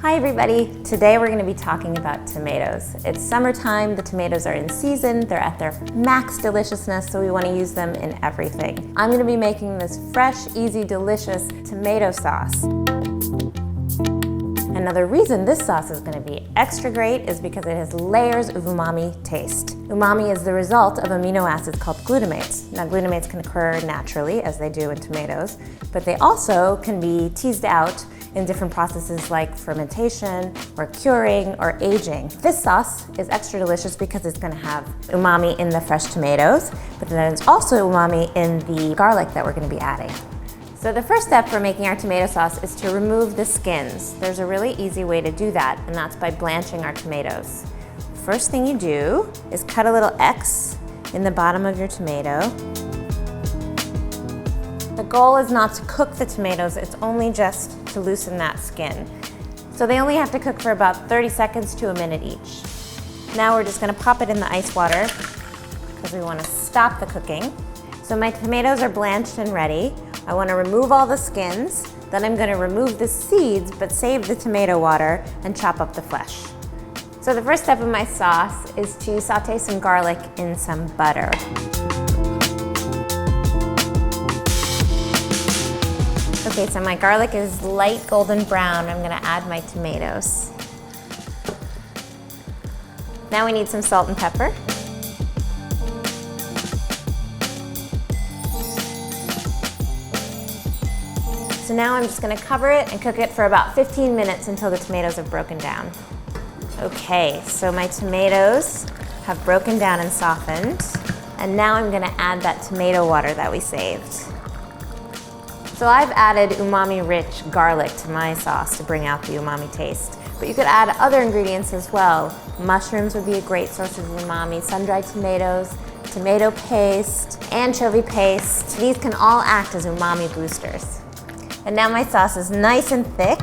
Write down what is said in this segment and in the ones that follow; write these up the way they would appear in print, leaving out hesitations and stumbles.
Hi everybody! Today we're going to be talking about tomatoes. It's summertime, the tomatoes are in season, they're at their max deliciousness, so we want to use them in everything. I'm going to be making this fresh, easy, delicious tomato sauce. Another reason this sauce is going to be extra great is because it has layers of umami taste. Umami is the result of amino acids called glutamates. Now glutamates can occur naturally, as they do in tomatoes, but they also can be teased out in different processes like fermentation or curing or aging. This sauce is extra delicious because it's going to have umami in the fresh tomatoes, but then there's also umami in the garlic that we're going to be adding. So the first step for making our tomato sauce is to remove the skins. There's a really easy way to do that, and that's by blanching our tomatoes. First thing you do is cut a little X in the bottom of your tomato. The goal is not to cook the tomatoes, it's only just to loosen that skin. So they only have to cook for about 30 seconds to a minute each. Now we're just going to pop it in the ice water because we want to stop the cooking. So my tomatoes are blanched and ready. I want to remove all the skins, then I'm going to remove the seeds but save the tomato water and chop up the flesh. So the first step of my sauce is to saute some garlic in some butter. Okay, so my garlic is light golden brown. I'm going to add my tomatoes. Now we need some salt and pepper. So now I'm just going to cover it and cook it for about 15 minutes until the tomatoes have broken down. Okay, so my tomatoes have broken down and softened, and now I'm going to add that tomato water that we saved. So I've added umami-rich garlic to my sauce to bring out the umami taste, but you could add other ingredients as well. Mushrooms would be a great source of umami, sun-dried tomatoes, tomato paste, anchovy paste. These can all act as umami boosters. And now my sauce is nice and thick.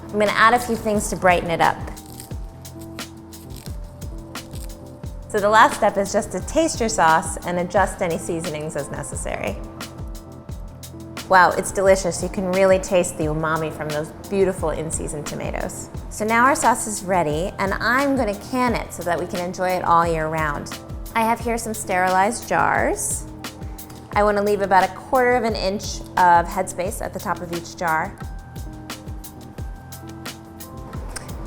I'm going to add a few things to brighten it up. So the last step is just to taste your sauce and adjust any seasonings as necessary. Wow, it's delicious. You can really taste the umami from those beautiful in-season tomatoes. So now our sauce is ready, and I'm going to can it so that we can enjoy it all year round. I have here some sterilized jars. I want to leave about 1/4 of an inch of headspace at the top of each jar.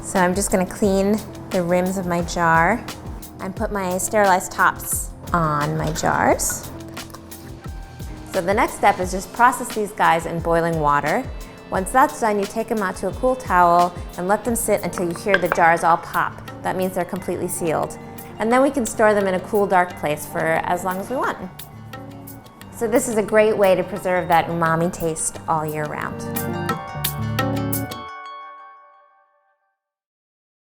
So I'm just going to clean the rims of my jar and put my sterilized tops on my jars. So the next step is just process these guys in boiling water. Once that's done, you take them out to a cool towel and let them sit until you hear the jars all pop. That means they're completely sealed. And then we can store them in a cool, dark place for as long as we want. So this is a great way to preserve that umami taste all year round.